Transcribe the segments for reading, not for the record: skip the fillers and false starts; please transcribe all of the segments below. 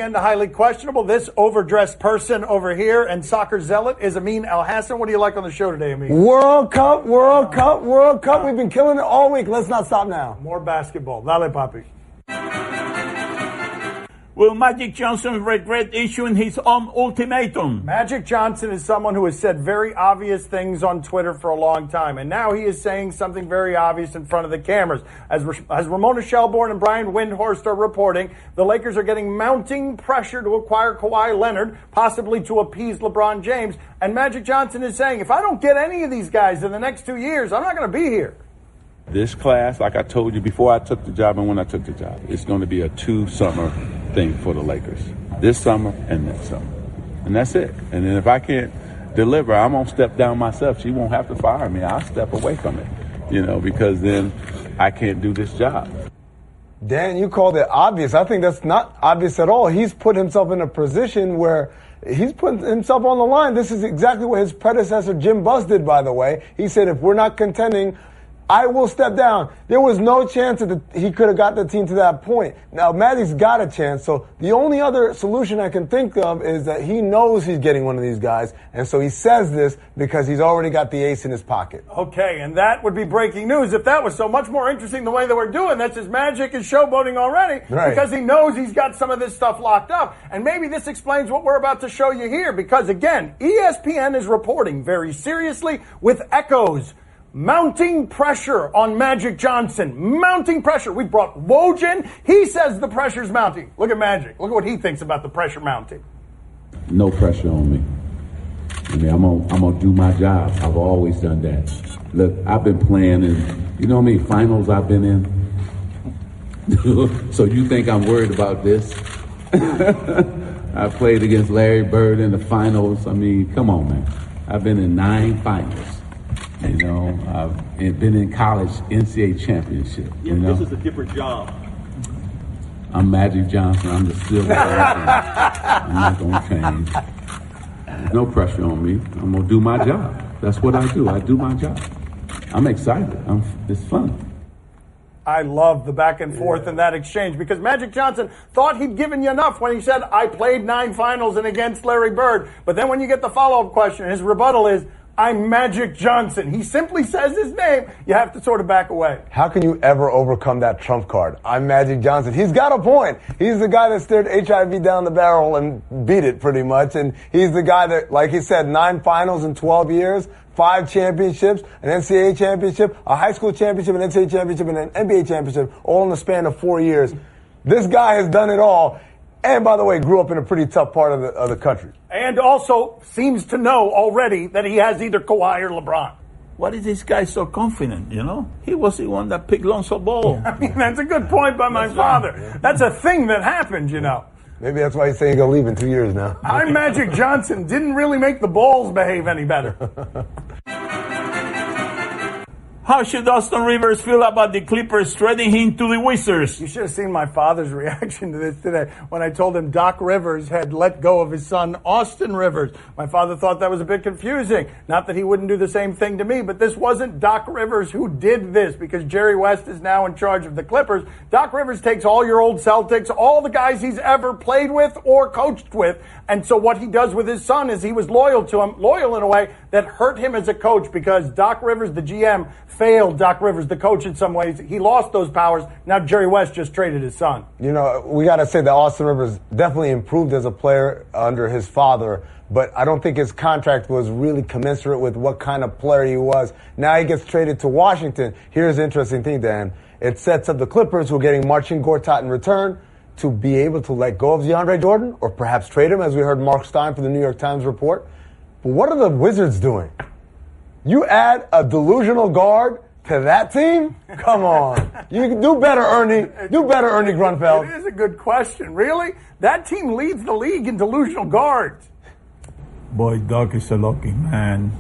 again to Highly Questionable. This overdressed person over here and soccer zealot is Amin Elhassan. What do you like on the show today, Amin? World Cup. We've been killing it all week. Let's not stop now. More basketball. Dale, Papi. Will Magic Johnson regret issuing his own ultimatum? Magic Johnson is someone who has said very obvious things on Twitter for a long time, and now he is saying something very obvious in front of the cameras. As Ramona Shelbourne and Brian Windhorst are reporting, the Lakers are getting mounting pressure to acquire Kawhi Leonard, possibly to appease LeBron James, and Magic Johnson is saying, if I don't get any of these guys in the next 2 years, I'm not going to be here. This class, like I told you before I took the job and when I took the job, it's going to be a 2-summer thing for the Lakers. This summer and next summer. And that's it. And then if I can't deliver, I'm going to step down myself. She won't have to fire me. I'll step away from it, because then I can't do this job. Dan, you called it obvious. I think that's not obvious at all. He's put himself in a position where he's put himself on the line. This is exactly what his predecessor, Jim Buss, did, by the way. He said, if we're not contending, I will step down. There was no chance that he could have got the team to that point. Now, Magic's got a chance, so the only other solution I can think of is that he knows he's getting one of these guys, and so he says this because he's already got the ace in his pocket. Okay, and that would be breaking news if that was so much more interesting the way that we're doing this is Magic is showboating already because he knows he's got some of this stuff locked up. And maybe this explains what we're about to show you here because, again, ESPN is reporting very seriously with echoes. Mounting pressure on Magic Johnson. Mounting pressure. We brought Woj in. He says the pressure's mounting. Look at Magic. Look at what he thinks about the pressure mounting. No pressure on me. I mean, I'm gonna do my job. I've always done that. Look, I've been playing in, how many finals I've been in? So you think I'm worried about this? I played against Larry Bird in the finals. I mean, come on, man. I've been in 9 finals. I've been in college NCAA championship. This is a different job. I'm Magic Johnson. I'm still the same. I'm not going to change. There's no pressure on me. I'm going to do my job. That's what I do. I do my job. I'm excited. It's fun. I love the back and forth in that exchange because Magic Johnson thought he'd given you enough when he said, I played 9 finals and against Larry Bird. But then when you get the follow-up question, his rebuttal is, I'm Magic Johnson. He simply says his name. You have to sort of back away. How can you ever overcome that trump card? I'm Magic Johnson. He's got a point. He's the guy that stared HIV down the barrel and beat it pretty much. And he's the guy that, like he said, 9 finals in 12 years, 5 championships, an NCAA championship, a high school championship, an NCAA championship, and an NBA championship, all in the span of 4 years. This guy has done it all. And, by the way, grew up in a pretty tough part of the country. And also seems to know already that he has either Kawhi or LeBron. Why is this guy so confident, He was the one that picked Lonzo Ball. I mean, that's a good point by my father. Right. That's a thing that happened, Maybe that's why he's saying he's going to leave in 2 years now. I'm Magic Johnson. Didn't really make the balls behave any better. How should Austin Rivers feel about the Clippers trading him to the Wizards? You should have seen my father's reaction to this today when I told him Doc Rivers had let go of his son, Austin Rivers. My father thought that was a bit confusing. Not that he wouldn't do the same thing to me, but this wasn't Doc Rivers who did this because Jerry West is now in charge of the Clippers. Doc Rivers takes all your old Celtics, all the guys he's ever played with or coached with, and so what he does with his son is he was loyal to him, loyal in a way that hurt him as a coach because Doc Rivers, the GM, failed Doc Rivers, the coach, in some ways. He lost those powers. Now Jerry West just traded his son. We got to say that Austin Rivers definitely improved as a player under his father, but I don't think his contract was really commensurate with what kind of player he was. Now he gets traded to Washington. Here's the interesting thing, Dan. It sets up the Clippers, who are getting Marcin Gortat in return, to be able to let go of DeAndre Jordan or perhaps trade him, as we heard Mark Stein from the New York Times report. But what are the Wizards doing? You add a delusional guard to that team? Come on. You do better, Ernie. Do better, Ernie Grunfeld. It is a good question. Really? That team leads the league in delusional guards. Boy, Doc is a lucky man.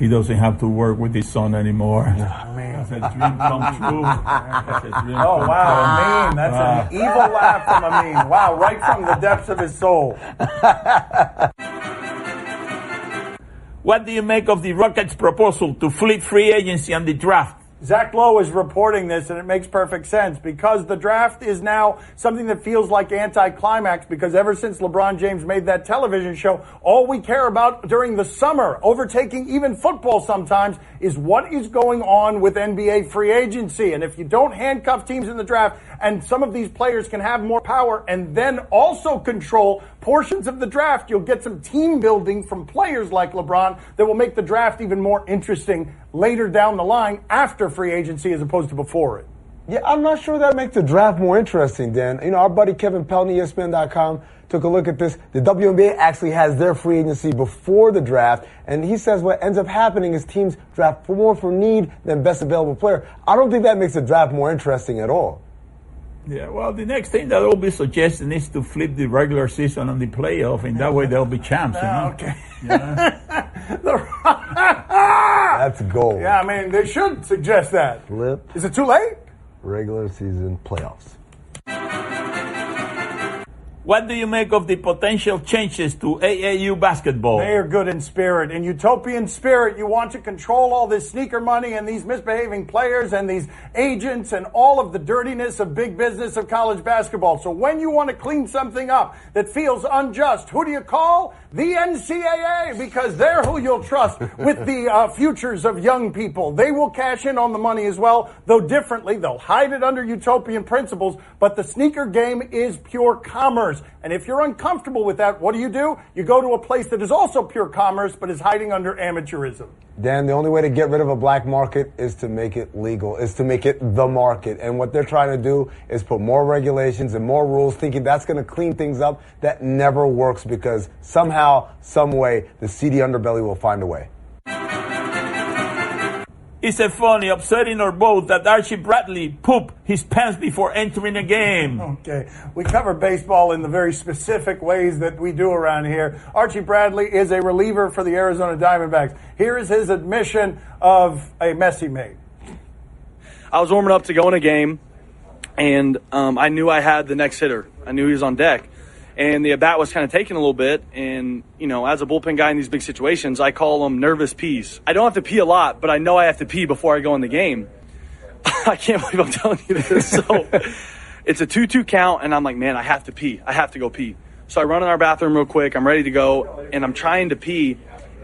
He doesn't have to work with his son anymore. Oh, man. That's a dream come true. Oh, wow, Amin. That's an evil laugh from Amin. Wow, right from the depths of his soul. What do you make of the Rockets' proposal to flip free agency and the draft? Zach Lowe is reporting this, and it makes perfect sense because the draft is now something that feels like anticlimax because ever since LeBron James made that television show, all we care about during the summer, overtaking even football sometimes, is what is going on with NBA free agency. And if you don't handcuff teams in the draft, and some of these players can have more power and then also control portions of the draft, you'll get some team building from players like LeBron that will make the draft even more interesting later down the line after free agency as opposed to before it. Yeah, I'm not sure that makes the draft more interesting, Dan. You know, our buddy Kevin Pelton, ESPN.com, took a look at this. The WNBA actually has their free agency before the draft, and he says what ends up happening is teams draft more for need than best available player. I don't think that makes the draft more interesting at all. Yeah, well, the next thing that will be suggesting is to flip the regular season on the playoff, and that way they'll be champs, you know? Okay. Yeah. That's gold. Yeah, I mean, they should suggest that. Flip. Is it too late? Regular season playoffs. What do you make of the potential changes to AAU basketball? They are good in spirit. In utopian spirit, you want to control all this sneaker money and these misbehaving players and these agents and all of the dirtiness of big business of college basketball. So when you want to clean something up that feels unjust, who do you call? The NCAA, because they're who you'll trust with the futures of young people. They will cash in on the money as well, though differently. They'll hide it under utopian principles, but the sneaker game is pure commerce. And if you're uncomfortable with that, what do? You go to a place that is also pure commerce, but is hiding under amateurism. Dan, the only way to get rid of a black market is to make it legal, is to make it the market. And what they're trying to do is put more regulations and more rules, thinking that's going to clean things up. That never works because somehow, some way, the seedy underbelly will find a way. Is it funny, upsetting or both, that Archie Bradley pooped his pants before entering a game? Okay, we cover baseball in the very specific ways that we do around here. Archie Bradley is a reliever for the Arizona Diamondbacks. Here is his admission of a mess he made. I was warming up to go in a game, and I knew I had the next hitter. I knew he was on deck. And the at-bat was kind of taking a little bit. And, you know, as a bullpen guy in these big situations, I call them nervous pees. I don't have to pee a lot, but I know I have to pee before I go in the game. I can't believe I'm telling you this. So it's a 2-2 count, and I'm like, man, I have to pee. I have to go pee. So I run in our bathroom real quick. I'm ready to go, and I'm trying to pee,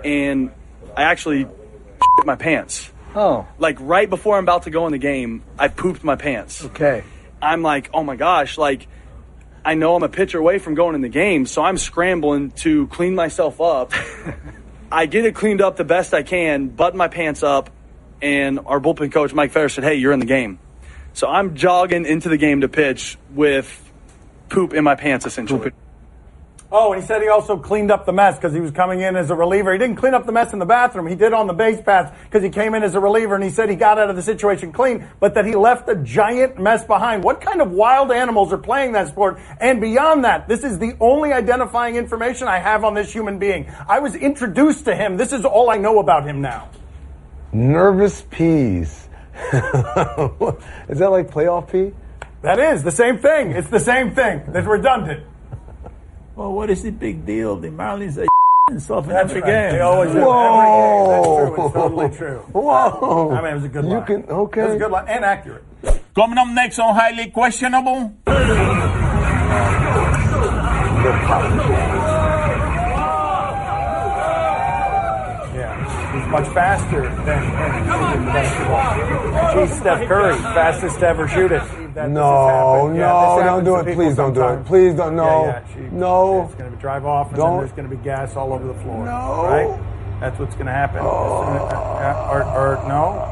and I actually shit my pants. Oh. Like right before I'm about to go in the game, I pooped my pants. Okay. I'm like, oh, my gosh, like – I know I'm a pitcher away from going in the game, so I'm scrambling to clean myself up. I get it cleaned up the best I can, button my pants up, and our bullpen coach, Mike Ferris, said, hey, you're in the game. So I'm jogging into the game to pitch with poop in my pants, essentially. Oh, and he said he also cleaned up the mess because he was coming in as a reliever. He didn't clean up the mess in the bathroom. He did on the base paths because he came in as a reliever, and he said he got out of the situation clean, but that he left a giant mess behind. What kind of wild animals are playing that sport? And beyond that, this is the only identifying information I have on this human being. I was introduced to him. This is all I know about him now. Nervous peas. Is that like playoff pee? That is the same thing. It's the same thing. That's redundant. Well, what is the big deal? The Marlins are and stuff in That's every right. game. They always do. Every game. That's true. It's totally true. Whoa. I mean, it was a good line. Okay. It was a good line and accurate. Coming up next on Highly Questionable. Yeah, he's much faster than him in basketball. He's Steph Curry, fastest to ever shoot it. No, don't do it. Please don't do it. Please don't. No, no. It's going to drive off, and then there's going to be gas all over the floor. No. Right? That's what's going to happen. Or no.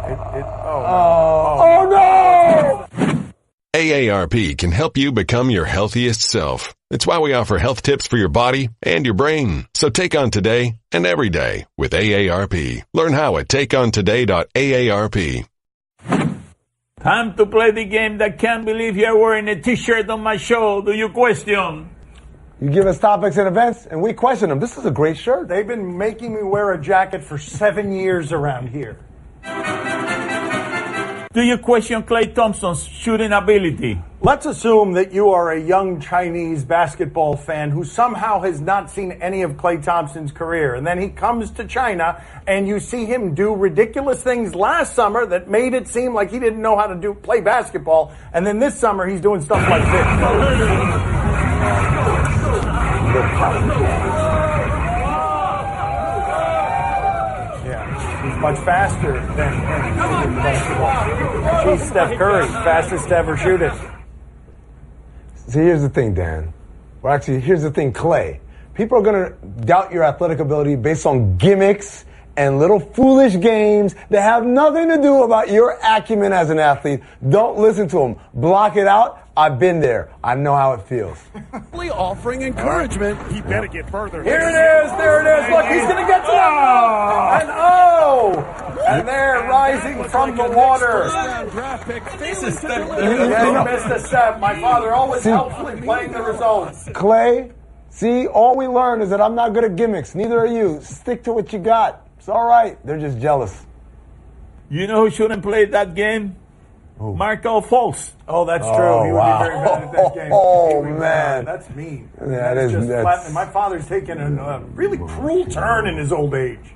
Oh no! AARP can help you become your healthiest self. It's why we offer health tips for your body and your brain. So take on today and every day with AARP. Learn how at takeontoday.aarp. Time to play the game that can't believe you're wearing a t-shirt on my show. Do you question? You give us topics and events, and we question them. This is a great shirt. They've been making me wear a jacket for 7 years around here. Do you question Klay Thompson's shooting ability? Let's assume that you are a young Chinese basketball fan who somehow has not seen any of Klay Thompson's career. And then he comes to China and you see him do ridiculous things last summer that made it seem like he didn't know how to play basketball. And then this summer he's doing stuff like this. He's much faster than him in basketball. She's Steph Curry, fastest to ever shoot it. See, here's the thing, Dan. Well, actually, here's the thing, Klay. People are going to doubt your athletic ability based on gimmicks and little foolish games that have nothing to do about your acumen as an athlete. Don't listen to them. Block it out. I've been there. I know how it feels. Offering encouragement. He better get further. Here it is. There it is. Look, he's going to get to it. And they're rising from the water. Yeah, he missed a step. My father always helpfully playing the results. Klay, see, all we learned is that I'm not good at gimmicks. Neither are you. Stick to what you got. It's all right. They're just jealous. You know who shouldn't play that game? Who? Markel Fultz. Oh, that's true. He would be very bad at that game. Oh, man. That's mean. That's just that's... flat. My father's taken a really cruel turn in his old age.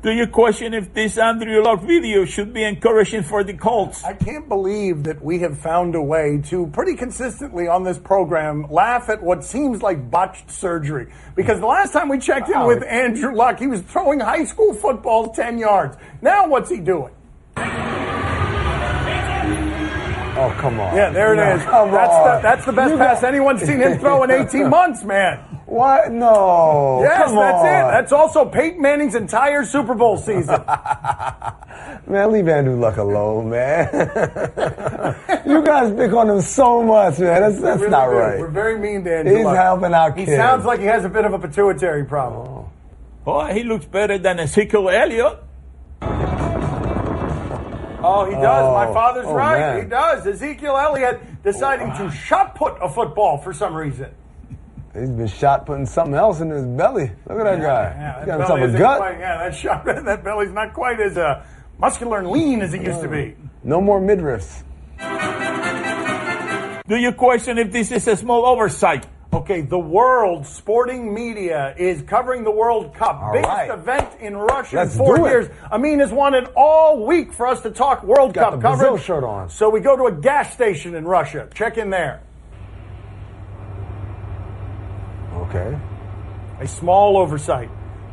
Do you question if this Andrew Luck video should be encouraging for the Colts? I can't believe that we have found a way to pretty consistently on this program laugh at what seems like botched surgery. Because the last time we checked in with Andrew Luck, he was throwing high school footballs 10 yards. Now what's he doing? Oh, come on. Yeah, there it is. That's the best pass anyone's seen him throw in 18 months, man. What? No. Yes, come that's on. it. That's also Peyton Manning's entire Super Bowl season. Man, leave Andrew Luck alone, man. You guys pick on him so much, man. That's really not do. right. We're very mean to Andrew He's Luck. helping out kids. He sounds like he has a bit of a pituitary problem. Oh, he looks better than Ezekiel Elliott. Oh, he does. My father's right. Man. He does. Ezekiel Elliott deciding to shot put a football for some reason. He's been shot putting something else in his belly. Look at that guy. Yeah, He's got himself a gut. That belly's not quite as muscular and lean as it used to be. No more midriffs. Do you question if this is a small oversight? Okay, the world sporting media is covering the World Cup. Biggest event in Russia in 4 years. Amin has wanted all week for us to talk World Cup the coverage. Brazil shirt on. So we go to a gas station in Russia. Check in there. Okay. A small oversight.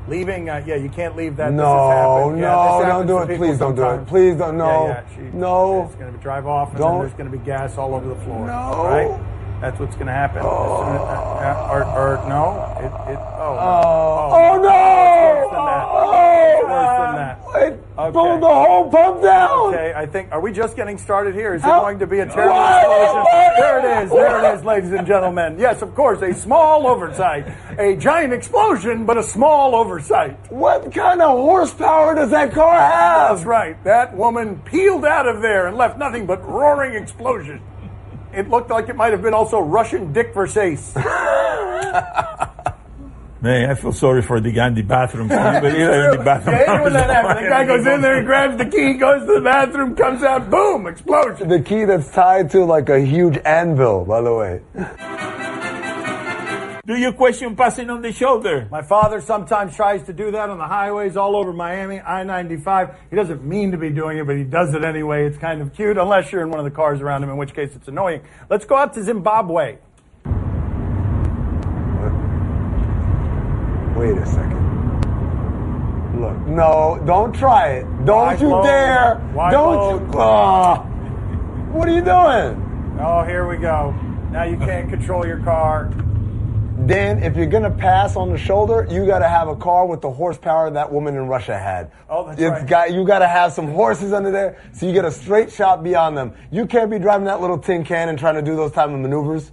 Leaving, you can't leave that. No, this don't do happens to it. people Please don't do sometimes. it. Please don't. No. No. It's going to drive off, and Don't. then there's going to be gas all over the floor. No. Right? That's what's going to happen. No. Oh, no! It's worse than that. It pulled the whole pump down. Okay, I think, are we just getting started here? Is it going to be a terrible explosion? There it is, ladies and gentlemen. Yes, of course, a small oversight. A giant explosion, but a small oversight. What kind of horsepower does that car have? That's right. That woman peeled out of there and left nothing but roaring explosion. It looked like it might have been also Russian Dick Versace. Man, I feel sorry for the guy in the bathroom. Can you believe it? In the bathroom. Yeah, when that happens, the guy goes in there, he grabs the key, goes to the bathroom, comes out, boom, explosion. The key that's tied to like a huge anvil, by the way. Do you question passing on the shoulder? My father sometimes tries to do that on the highways all over Miami, I-95. He doesn't mean to be doing it, but he does it anyway. It's kind of cute, unless you're in one of the cars around him, in which case it's annoying. Let's go out to Zimbabwe. Wait a second. Look, no, don't try it. Don't you dare. Don't you. What are you doing? Oh, here we go. Now you can't control your car. Dan, if you're going to pass on the shoulder, you got to have a car with the horsepower that woman in Russia had. Oh, that's right. You got to have some horses under there so you get a straight shot beyond them. You can't be driving that little tin can and trying to do those type of maneuvers.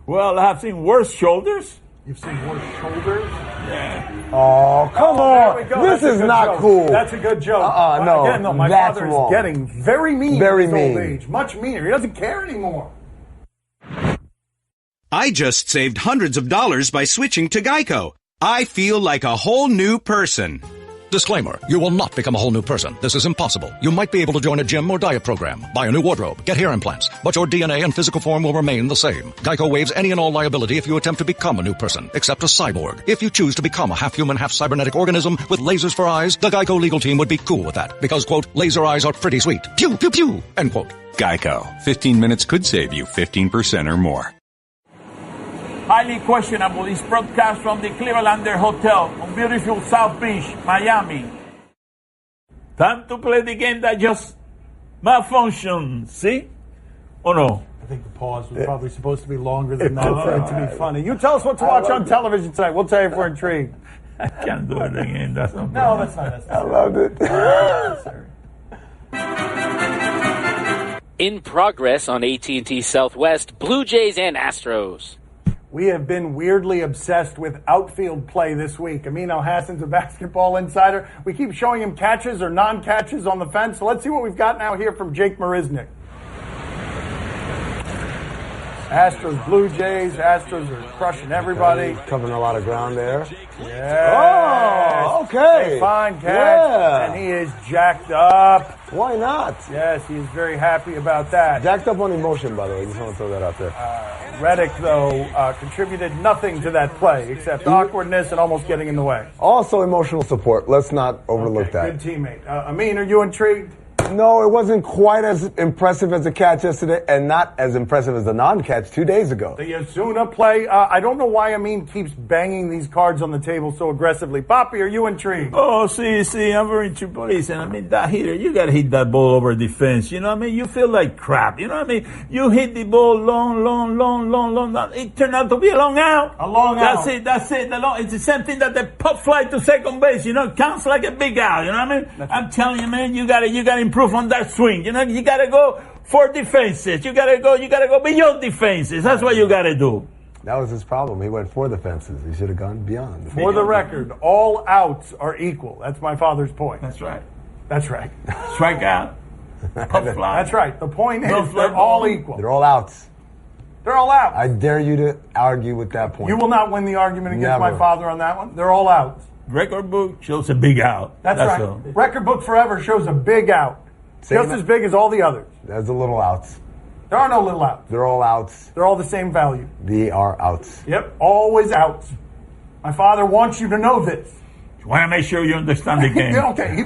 Well, I have seen worse shoulders. You've seen worse shoulders? Yeah. Oh, come on. This is not joke. cool. That's a good joke. No, again, my that's father wrong. is getting very mean Very in his mean. old age. Much meaner. He doesn't care anymore. I just saved hundreds of dollars by switching to Geico. I feel like a whole new person. Disclaimer, you will not become a whole new person. This is impossible. You might be able to join a gym or diet program, buy a new wardrobe, get hair implants, but your DNA and physical form will remain the same. Geico waives any and all liability if you attempt to become a new person, except a cyborg. If you choose to become a half-human, half-cybernetic organism with lasers for eyes, the Geico legal team would be cool with that, because, quote, laser eyes are pretty sweet. Pew, pew, pew, end quote. Geico. 15 minutes could save you 15% or more. Highly questionable. This broadcast from the Clevelander Hotel on beautiful South Beach, Miami. Time to play the game that just malfunctioned. See? Or no? I think the pause was probably supposed to be longer than that for it to be funny. You tell us what to watch on television tonight. We'll tell you if we're intrigued. I can't do it again. That's not No, that's not necessary. I loved it. In progress on AT&T Southwest, Blue Jays and Astros. We have been weirdly obsessed with outfield play this week. Amin Elhassan's a basketball insider. We keep showing him catches or non-catches on the fence. So let's see what we've got now here from Jake Marisnik. Astros, Blue Jays. Astros are crushing everybody. Covering a lot of ground there. Yeah. Oh, okay. A fine catch. Yeah. And he is jacked up. Why not? Yes, he is very happy about that. Jacked up on emotion, by the way. Just want to throw that out there. Reddick, though, contributed nothing to that play except awkwardness and almost getting in the way. Also emotional support. Let's not overlook that. Good teammate. Amin, are you intrigued? No, it wasn't quite as impressive as the catch yesterday and not as impressive as the non-catch 2 days ago. The Asuna play, I don't know why Amin keeps banging these cards on the table so aggressively. Papi, are you intrigued? Oh, see, I'm very intrigued. Listen, I mean, that hitter, you got to hit that ball over the fence. You know what I mean? You feel like crap. You know what I mean? You hit the ball long. It turned out to be a long out. A long out. That's it. It's the same thing that the pop fly to second base. You know, it counts like a big out. You know what I mean? I'm telling you, man, you got to improve on that swing. You know, you got to go for defenses. You got to go beyond defenses. That's what you got to do. That was his problem. He went for the fences. He should have gone beyond. For the record, all outs are equal. That's my father's point. That's right. That's right. Strike out. Pop fly. That's right. The point is they're all equal. They're all outs. They're all outs. I dare you to argue with that point. You will not win the argument against my father on that one. They're all outs. Record book shows a big out. That's right. All. Record book forever shows a big out. Just as big as all the others. There's the little outs. There are no little outs. They're all outs. They're all the same value. They are outs. Yep, always outs. My father wants you to know this. You want to make sure you understand the game. Okay.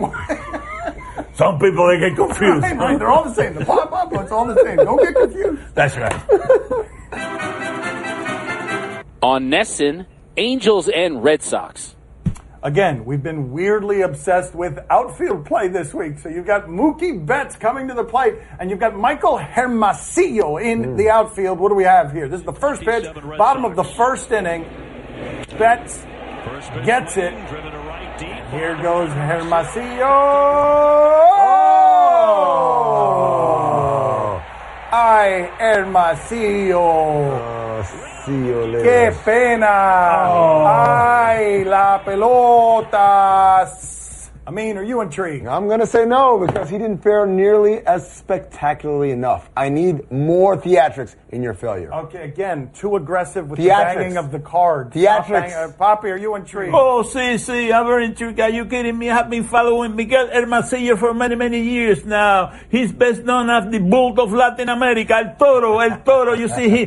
Some people, they get confused. Right. They're all the same. The pop-up, it's all the same. Don't get confused. That's right. On Nesson, Angels and Red Sox. Again, we've been weirdly obsessed with outfield play this week. So you've got Mookie Betts coming to the plate, and you've got Michael Hermosillo in the outfield. What do we have here? This is the first pitch, bottom of the first inning. Betts gets it. Here goes Hermosillo. Oh! Ay, Hermosillo. ¡Qué pena! Oh. ¡Ay, la pelota! I mean, are you intrigued? I'm going to say no because he didn't fare nearly as spectacularly enough. I need more theatrics in your failure. Okay, again, too aggressive with the banging of the cards. Theatrics. Papi, are you intrigued? Oh, see, I'm very intrigued. Are you kidding me? I've been following Miguel Hermosillo for many years now. He's best known as the Bull of Latin America, El Toro. You see, he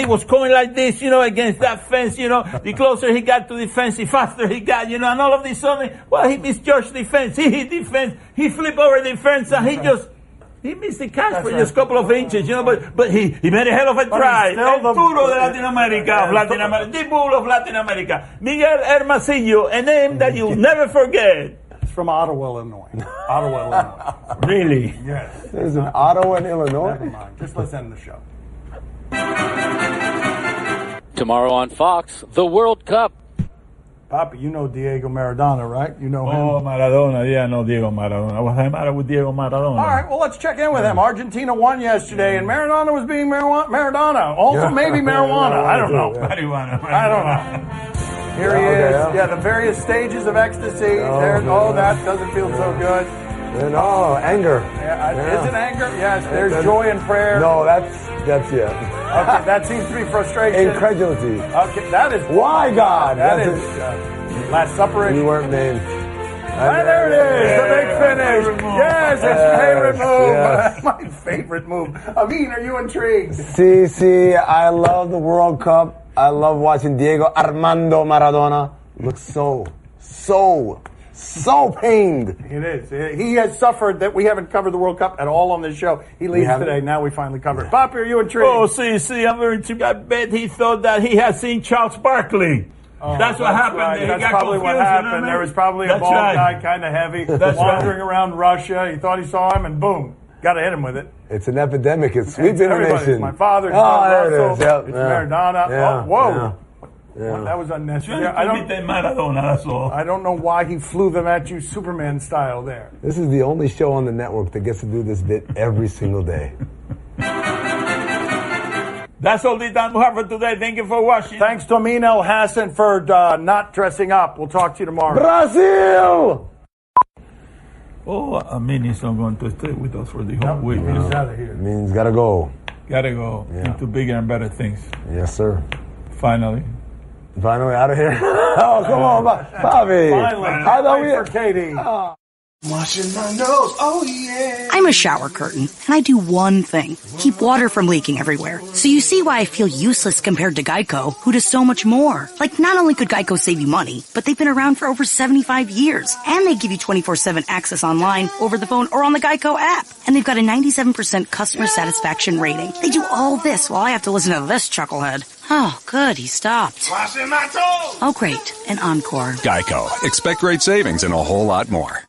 was going like this, against that fence, The closer he got to the fence, the faster he got, and all of this sudden, he misjudged the fence. He hit the fence. He flipped over the fence, and he missed the catch for just a couple of inches, but he made a hell of a try. El Toro de Latin America, the Bull of Latin America. Miguel Hermosillo, a name that you'll never forget. It's from Ottawa, Illinois. Really? Yes. There's an Ottawa in Illinois? Never mind. Just let's end the show. Tomorrow on Fox, the World Cup. Papi, you know Diego Maradona, right? You know him. Oh, Maradona. Yeah, I know Diego Maradona. What's the matter with Diego Maradona? All right, well, let's check in with him. Argentina won yesterday, and Maradona was being Maradona. Also, maybe marijuana. I don't know. Marijuana. I don't know. Here he is. Yeah, the various stages of ecstasy. That doesn't feel so good. Anger. Is it anger? Yes, there's joy and prayer. No, that's Okay, that seems to be frustration. Incredulity. Okay, that is... Why, God? That is... Last Supper. We weren't named. There it is, the big finish. Yes, it's favorite move. Yes. My favorite move. Amin, are you intrigued? See, I love the World Cup. I love watching Diego Armando Maradona. Looks so pained. It is. He has suffered that we haven't covered the World Cup at all on this show. He leaves today. Now we finally cover it. Papi, are you intrigued? Oh, see, I'm very intrigued. I bet he thought that he had seen Charles Barkley. That's what happened. Right. That's probably what happened. There was probably a bald guy, kind of heavy, wandering around Russia. He thought he saw him, and boom, got to hit him with it. It's an epidemic. It's sweeping the nation. My father, there it is. Yep. It's Maradona. Yeah. Oh, whoa. Yeah. Well, that was unnecessary. Maradona, that's all. I don't know why he flew them at you Superman style there. This is the only show on the network that gets to do this bit every single day. That's all the time we have for today. Thank you for watching. Thanks to Amin Elhassan for not dressing up. We'll talk to you tomorrow. Brazil! Oh, Amin is not going to stay with us for the whole week. He's out of here. Amin's got to go. Gotta go into bigger and better things. Yes, sir. Finally out of here. Oh, come on, Bobby. Finally. I thought we for Katie. Washing my nose, oh yeah. I'm a shower curtain, and I do one thing. Keep water from leaking everywhere. So you see why I feel useless compared to Geico, who does so much more. Like, not only could Geico save you money, but they've been around for over 75 years. And they give you 24/7 access online, over the phone, or on the Geico app. And they've got a 97% customer satisfaction rating. They do all this while I have to listen to this chucklehead. Oh, good, he stopped. Washing my toes. Oh, great, an encore. Geico. Expect great savings and a whole lot more.